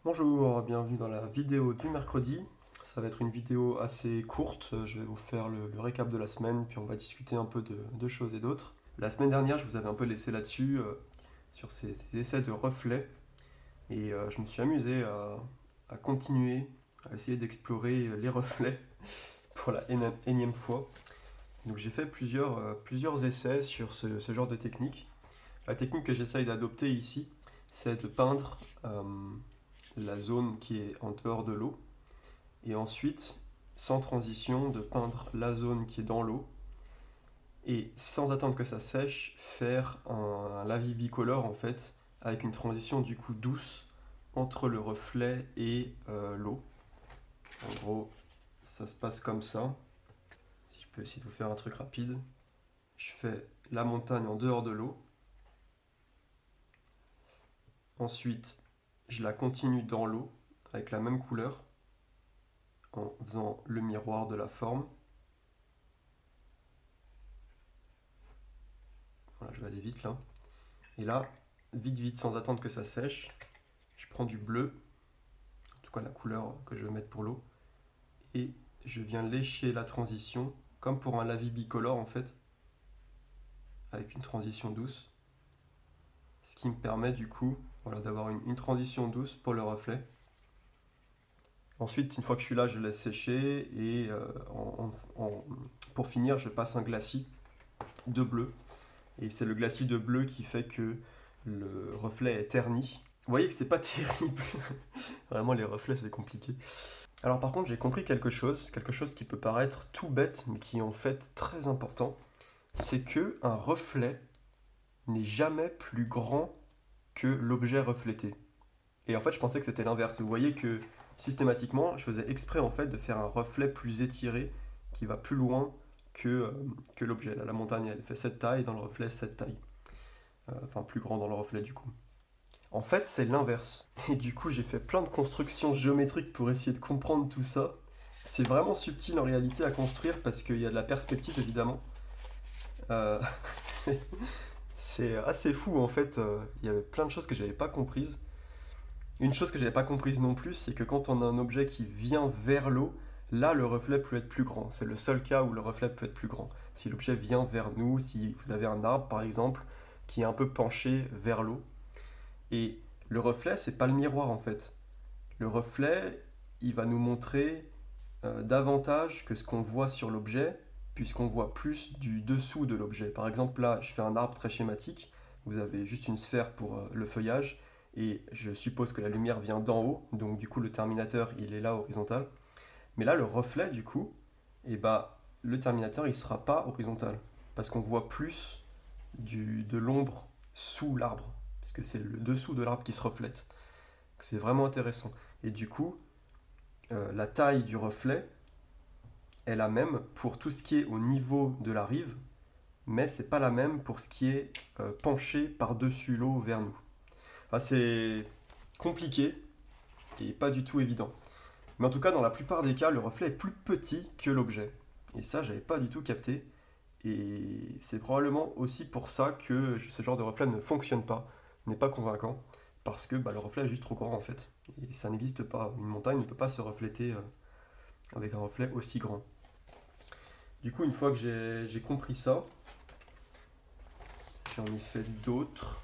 Bonjour, bienvenue dans la vidéo du mercredi. Ça va être une vidéo assez courte, je vais vous faire le récap de la semaine, puis on va discuter un peu de choses et d'autres. La semaine dernière, je vous avais un peu laissé là-dessus, sur ces essais de reflets, et je me suis amusé à continuer, à essayer d'explorer les reflets pour la énième fois. Donc j'ai fait plusieurs essais sur ce genre de technique. La technique que j'essaye d'adopter ici, c'est de peindre la zone qui est en dehors de l'eau, et ensuite, sans transition, de peindre la zone qui est dans l'eau, et sans attendre que ça sèche, faire un lavis bicolore en fait, avec une transition du coup douce entre le reflet et l'eau. En gros, ça se passe comme ça. Si je peux essayer de vous faire un truc rapide, je fais la montagne en dehors de l'eau. Ensuite, je la continue dans l'eau avec la même couleur en faisant le miroir de la forme. Voilà, je vais aller vite là. Et là, vite, sans attendre que ça sèche, je prends du bleu, en tout cas la couleur que je vais mettre pour l'eau, et je viens lécher la transition, comme pour un lavis bicolore en fait, avec une transition douce. Ce qui me permet du coup voilà, d'avoir une transition douce pour le reflet. Ensuite, une fois que je suis là, je laisse sécher et pour finir, je passe un glacis de bleu. Et c'est le glacis de bleu qui fait que le reflet est terni. Vous voyez que c'est pas terrible. Vraiment, les reflets, c'est compliqué. Alors par contre, j'ai compris quelque chose qui peut paraître tout bête, mais qui est en fait très important. C'est que un reflet n'est jamais plus grand que l'objet reflété. Et en fait, je pensais que c'était l'inverse. Vous voyez que systématiquement, je faisais exprès en fait de faire un reflet plus étiré qui va plus loin que l'objet. Là, la montagne, elle fait cette taille, dans le reflet, cette taille. Enfin, plus grand dans le reflet du coup. En fait, c'est l'inverse. Et du coup, j'ai fait plein de constructions géométriques pour essayer de comprendre tout ça. C'est vraiment subtil en réalité à construire parce qu'il y a de la perspective évidemment. Euh, c'est c'est assez fou en fait. Il y avait plein de choses que j'avais pas comprises. Une chose que j'avais pas comprise non plus, c'est que quand on a un objet qui vient vers l'eau, là le reflet peut être plus grand. C'est le seul cas où le reflet peut être plus grand. Si l'objet vient vers nous, si vous avez un arbre par exemple qui est un peu penché vers l'eau, et le reflet, c'est pas le miroir en fait. Le reflet, il va nous montrer davantage que ce qu'on voit sur l'objet, puisqu'on voit plus du dessous de l'objet. Par exemple, là, je fais un arbre très schématique. Vous avez juste une sphère pour le feuillage, et je suppose que la lumière vient d'en haut, donc du coup le terminateur, il est là horizontal. Mais là, le reflet, du coup, eh bah, le terminateur, il sera pas horizontal, parce qu'on voit plus de l'ombre sous l'arbre, puisque c'est le dessous de l'arbre qui se reflète. C'est vraiment intéressant. Et du coup, la taille du reflet est la même pour tout ce qui est au niveau de la rive, mais c'est pas la même pour ce qui est penché par-dessus l'eau vers nous. Enfin, c'est compliqué et pas du tout évident. Mais en tout cas, dans la plupart des cas, le reflet est plus petit que l'objet. Et ça, j'avais pas du tout capté. Et c'est probablement aussi pour ça que ce genre de reflet ne fonctionne pas, n'est pas convaincant, parce que bah, le reflet est juste trop grand en fait. Et ça n'existe pas. Une montagne ne peut pas se refléter avec un reflet aussi grand. Du coup, une fois que j'ai compris ça, j'en ai fait d'autres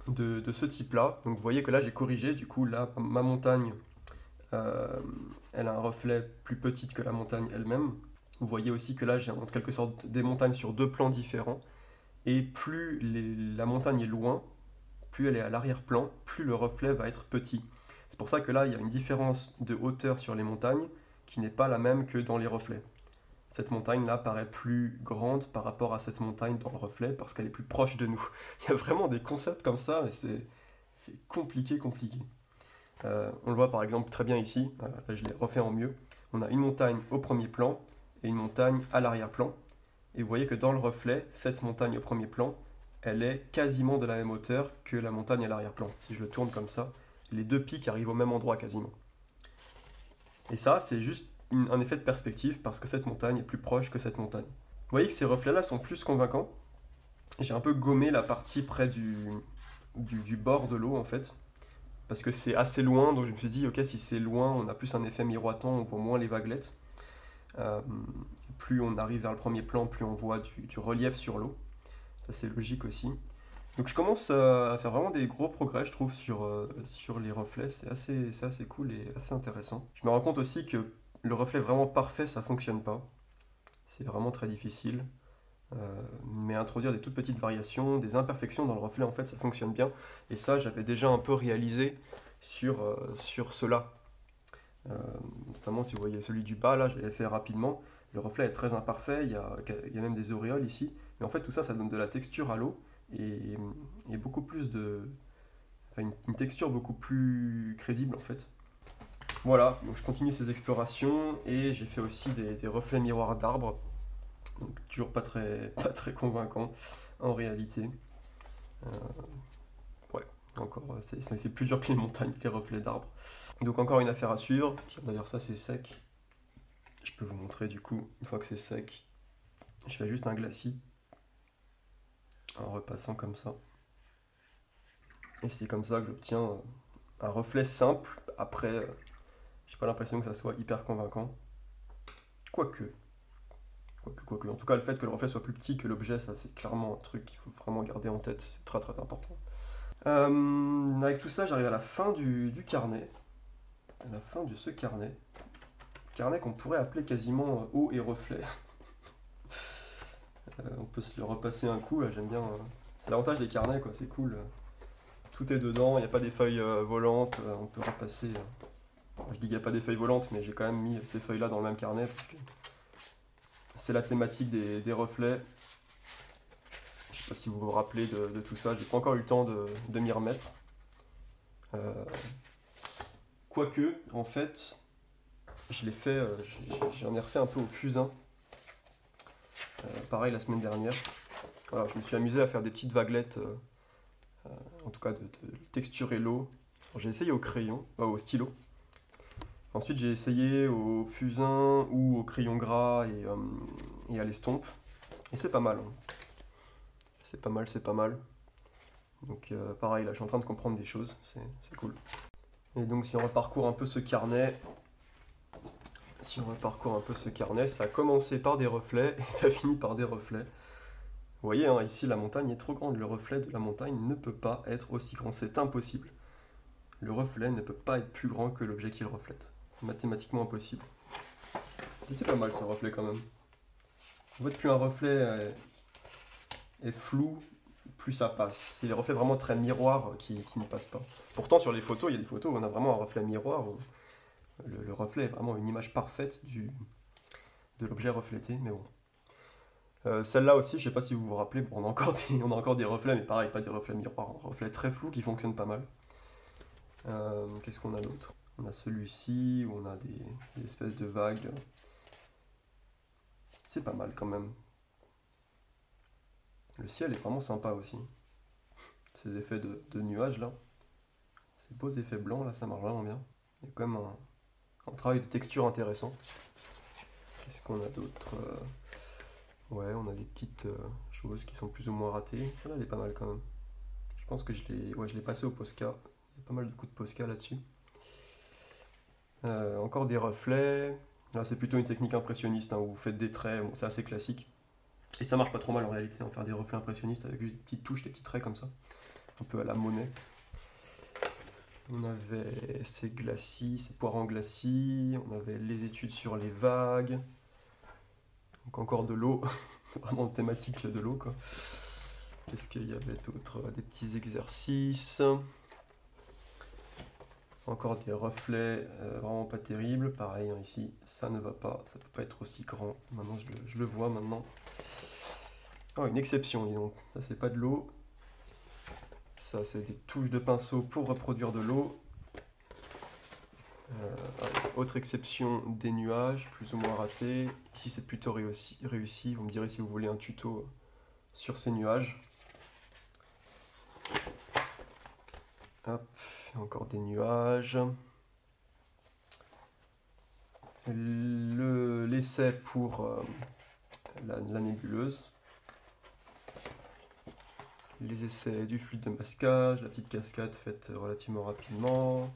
de ce type-là. Donc vous voyez que là, j'ai corrigé. Du coup, là, ma montagne, euh, elle a un reflet plus petite que la montagne elle-même. Vous voyez aussi que là, j'ai en quelque sorte des montagnes sur deux plans différents. Et plus la montagne est loin, plus elle est à l'arrière-plan, plus le reflet va être petit. C'est pour ça que là, il y a une différence de hauteur sur les montagnes qui n'est pas la même que dans les reflets. Cette montagne-là paraît plus grande par rapport à cette montagne dans le reflet parce qu'elle est plus proche de nous. Il y a vraiment des concepts comme ça, mais c'est compliqué. On le voit par exemple très bien ici, là je l'ai refait en mieux. On a une montagne au premier plan et une montagne à l'arrière-plan. Et vous voyez que dans le reflet, cette montagne au premier plan, elle est quasiment de la même hauteur que la montagne à l'arrière-plan. Si je le tourne comme ça, les deux pics arrivent au même endroit quasiment. Et ça, c'est juste un effet de perspective parce que cette montagne est plus proche que cette montagne. Vous voyez que ces reflets-là sont plus convaincants. J'ai un peu gommé la partie près du bord de l'eau en fait. Parce que c'est assez loin, donc je me suis dit, ok, si c'est loin, on a plus un effet miroitant, on voit moins les vaguelettes. Euh, Plus on arrive vers le premier plan, plus on voit du relief sur l'eau. Ça c'est logique aussi. Donc je commence à faire vraiment des gros progrès, je trouve, sur les reflets. C'est assez cool et assez intéressant. Je me rends compte aussi que le reflet vraiment parfait, ça fonctionne pas. C'est vraiment très difficile. Mais introduire des toutes petites variations, des imperfections dans le reflet, en fait, ça fonctionne bien. Et ça, j'avais déjà un peu réalisé sur cela. Euh, Notamment si vous voyez celui du bas, là, je l'ai fait rapidement. Le reflet est très imparfait, il y a même des auréoles ici. Mais en fait, tout ça, ça donne de la texture à l'eau et, et beaucoup plus de... Enfin, une texture beaucoup plus crédible, en fait. Voilà, donc je continue ces explorations et j'ai fait aussi des reflets miroirs d'arbres. Donc toujours pas très convaincant en réalité. Euh, ouais, encore, c'est plus dur que les montagnes, les reflets d'arbres. Donc encore une affaire à suivre. D'ailleurs ça c'est sec. Je peux vous montrer du coup, une fois que c'est sec, je fais juste un glacis en repassant comme ça. Et c'est comme ça que j'obtiens un reflet simple. Après, j'ai pas l'impression que ça soit hyper convaincant. Quoique. Quoique. En tout cas, le fait que le reflet soit plus petit que l'objet, ça c'est clairement un truc qu'il faut vraiment garder en tête. C'est très très important. Avec tout ça, j'arrive à la fin du carnet. À la fin de ce carnet. Carnet qu'on pourrait appeler quasiment eau et reflet. On peut se le repasser un coup, là j'aime bien. C'est l'avantage des carnets, quoi, c'est cool. Tout est dedans, il n'y a pas des feuilles volantes, on peut repasser. Je dis qu'il n'y a pas des feuilles volantes, mais j'ai quand même mis ces feuilles-là dans le même carnet parce que c'est la thématique des reflets. Je sais pas si vous vous rappelez de tout ça, j'ai pas encore eu le temps de m'y remettre. Quoique, en fait, je l'ai fait, j'en ai refait un peu au fusain. Pareil la semaine dernière. Voilà, je me suis amusé à faire des petites vaguelettes, en tout cas de texturer l'eau. J'ai essayé au crayon, au stylo. Ensuite j'ai essayé au fusain ou au crayon gras et à l'estompe. Et c'est pas mal. Hein. C'est pas mal, c'est pas mal. Donc pareil, là je suis en train de comprendre des choses, c'est cool. Et donc si on reparcourt un peu ce carnet, ça a commencé par des reflets et ça finit par des reflets. Vous voyez, hein, ici la montagne est trop grande, le reflet de la montagne ne peut pas être aussi grand, c'est impossible. Le reflet ne peut pas être plus grand que l'objet qu'il reflète. Mathématiquement impossible. C'était pas mal ce reflet quand même. En fait, plus un reflet est flou, plus ça passe. C'est les reflets vraiment très miroirs qui ne passent pas. Pourtant, sur les photos, il y a des photos où on a vraiment un reflet miroir. Où le reflet est vraiment une image parfaite de l'objet reflété, mais bon. Celle-là aussi, je sais pas si vous vous rappelez, bon, on a encore des reflets, mais pareil, pas des reflets miroirs, un reflet très flou qui fonctionne pas mal. Qu'est-ce qu'on a d'autre? On a celui-ci, où on a des espèces de vagues. C'est pas mal quand même. Le ciel est vraiment sympa aussi. Ces effets de nuages là. Ces beaux effets blancs là, ça marche vraiment bien. Il y a quand même un travail de texture intéressant. Qu'est-ce qu'on a d'autre? Ouais, on a des petites choses qui sont plus ou moins ratées. Celle-là, elle est pas mal quand même. Je pense que je l'ai passé au Posca. Il y a pas mal de coups de Posca là-dessus. Encore des reflets. Là, c'est plutôt une technique impressionniste, hein, où vous faites des traits. Bon, c'est assez classique. Et ça marche pas trop mal en réalité, hein, faire des reflets impressionnistes avec juste des petites touches, des petits traits comme ça. Un peu à la Monet. On avait ces glacis, ces poires en glacis. On avait les études sur les vagues. Donc encore de l'eau. Vraiment thématique de l'eau, quoi. Qu'est-ce qu'il y avait d'autre? Des petits exercices. Encore des reflets vraiment pas terribles. Pareil, hein, ici, ça ne va pas. Ça peut pas être aussi grand. Maintenant, je le vois maintenant. Oh, une exception, dis donc. Ça, c'est pas de l'eau. Ça, c'est des touches de pinceau pour reproduire de l'eau. Autre exception, des nuages, plus ou moins ratés. Ici, c'est plutôt réussi. Vous me direz si vous voulez un tuto sur ces nuages. Hop, encore des nuages. L'essai pour la nébuleuse. les essais du fluide de masquage, la petite cascade faite relativement rapidement,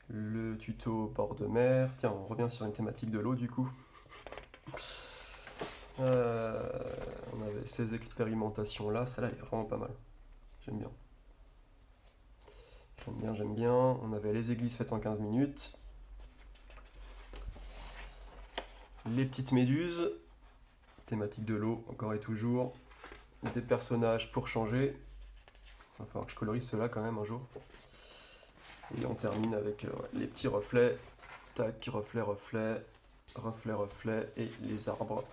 le tuto bord de mer. Tiens, on revient sur une thématique de l'eau du coup. On avait ces expérimentations là, celle-là elle est vraiment pas mal. J'aime bien. J'aime bien. On avait les églises faites en 15 minutes. Les petites méduses, thématique de l'eau, encore et toujours. Des personnages pour changer. Il va falloir que je colorise ceux-là quand même un jour. Et on termine avec les petits reflets. Tac, reflet, reflet, reflet, reflet. Et les arbres,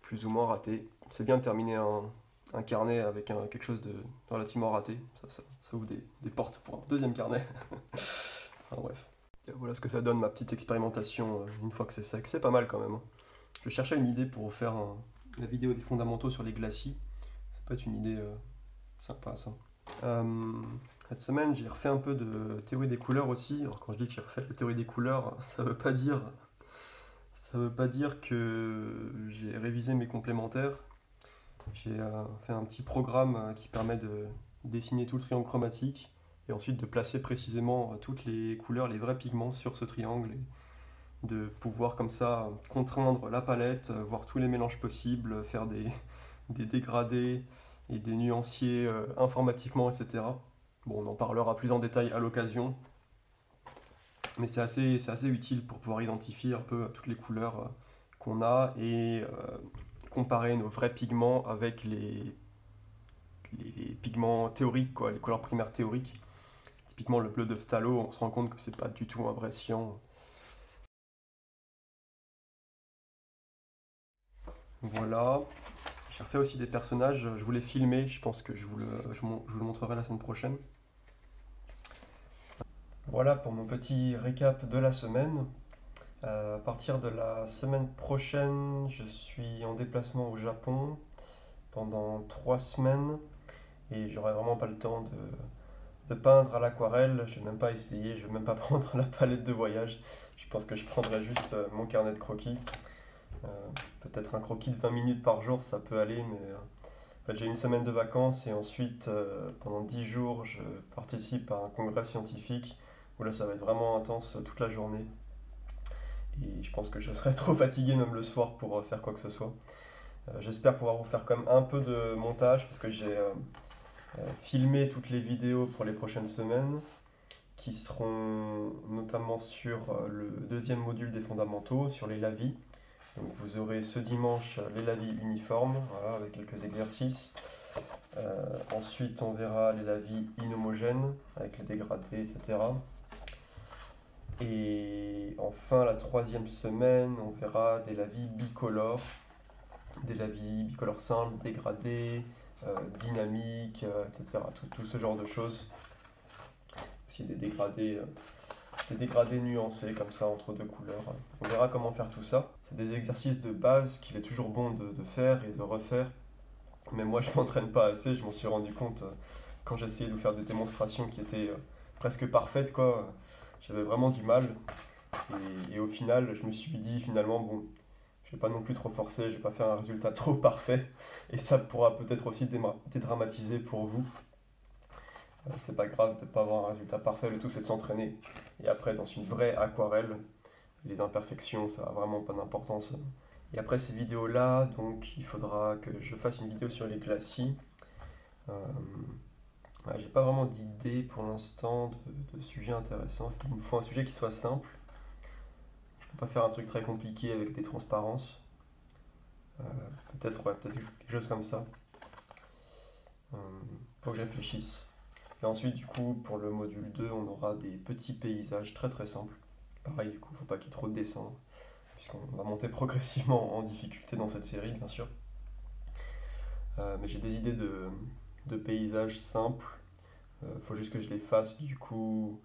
plus ou moins ratés. C'est bien de terminer un carnet avec quelque chose de relativement raté. Ça ouvre des portes pour un deuxième carnet. Enfin bref. Et voilà ce que ça donne, ma petite expérimentation, une fois que c'est sec. C'est pas mal quand même. Je cherchais une idée pour faire la vidéo des fondamentaux sur les glacis. Ça peut être une idée sympa ça. Cette semaine, j'ai refait un peu de théorie des couleurs aussi. Alors quand je dis que j'ai refait la théorie des couleurs, ça veut pas dire que j'ai révisé mes complémentaires. J'ai fait un petit programme qui permet de dessiner tout le triangle chromatique et ensuite de placer précisément toutes les couleurs, les vrais pigments sur ce triangle et de pouvoir comme ça contraindre la palette, voir tous les mélanges possibles, faire des dégradés et des nuanciers informatiquement, etc. Bon, on en parlera plus en détail à l'occasion, mais c'est assez utile pour pouvoir identifier un peu toutes les couleurs qu'on a et comparer nos vrais pigments avec les pigments théoriques, quoi, les couleurs primaires théoriques. Typiquement le bleu de phthalo, on se rend compte que c'est pas du tout un vrai cyan. Voilà. J'ai refait aussi des personnages, je voulais filmer, je pense que je vous le montrerai la semaine prochaine. Voilà pour mon petit récap de la semaine. À partir de la semaine prochaine, je suis en déplacement au Japon pendant 3 semaines et j'aurai vraiment pas le temps de peindre à l'aquarelle. Je vais même pas essayer, je vais même pas prendre la palette de voyage. Je pense que je prendrai juste mon carnet de croquis. Peut-être un croquis de 20 minutes par jour, ça peut aller, mais en fait, j'ai une semaine de vacances et ensuite, pendant 10 jours, je participe à un congrès scientifique où là, ça va être vraiment intense toute la journée. Et je pense que je serai trop fatigué même le soir pour faire quoi que ce soit. J'espère pouvoir vous faire quand même un peu de montage parce que j'ai filmé toutes les vidéos pour les prochaines semaines qui seront notamment sur le deuxième module des fondamentaux, sur les lavis. Donc vous aurez ce dimanche les lavis uniformes, voilà, avec quelques exercices. Ensuite, on verra les lavis inhomogènes, avec les dégradés, etc. Et enfin, la troisième semaine, on verra des lavis bicolores simples, dégradés, dynamiques, etc. Tout ce genre de choses. Aussi des dégradés nuancés comme ça entre deux couleurs. On verra comment faire tout ça. C'est des exercices de base qu'il est toujours bon de faire et de refaire. Mais moi je m'entraîne pas assez, je m'en suis rendu compte quand j'essayais de vous faire des démonstrations qui étaient presque parfaites, quoi. J'avais vraiment du mal. Et au final, je me suis dit finalement, bon, je vais pas non plus trop forcer, je vais pas faire un résultat trop parfait. Et ça pourra peut-être aussi dédramatiser pour vous. C'est pas grave de pas avoir un résultat parfait, le tout c'est de s'entraîner. Et après, dans une vraie aquarelle, les imperfections, ça a vraiment pas d'importance. Et après ces vidéos-là, donc il faudra que je fasse une vidéo sur les glacis. J'ai pas vraiment d'idée pour l'instant de sujet intéressant. Il me faut un sujet qui soit simple. Je peux pas faire un truc très compliqué avec des transparences. Peut-être quelque chose comme ça. Faut que je réfléchisse. Et ensuite, du coup, pour le module 2, on aura des petits paysages très très simples. Pareil, du coup, faut pas qu'il y ait trop de dessins, puisqu'on va monter progressivement en difficulté dans cette série, bien sûr. Mais j'ai des idées de paysages simples. Faut juste que je les fasse, du coup,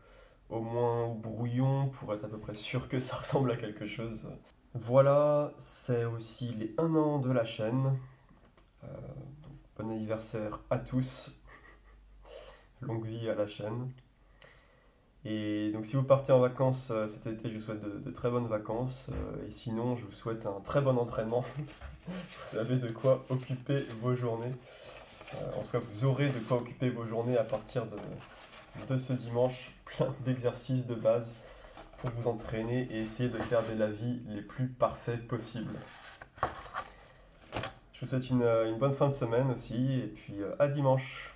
au moins au brouillon, pour être à peu près sûr que ça ressemble à quelque chose. Voilà, c'est aussi les 1 an de la chaîne. Donc, bon anniversaire à tous. Longue vie à la chaîne. Et donc si vous partez en vacances cet été, je vous souhaite de très bonnes vacances. Et sinon, je vous souhaite un très bon entraînement. Vous avez de quoi occuper vos journées. En tout cas, vous aurez de quoi occuper vos journées à partir de ce dimanche. Plein d'exercices de base pour vous entraîner et essayer de faire des lavis les plus parfaits possibles. Je vous souhaite une bonne fin de semaine aussi et puis à dimanche.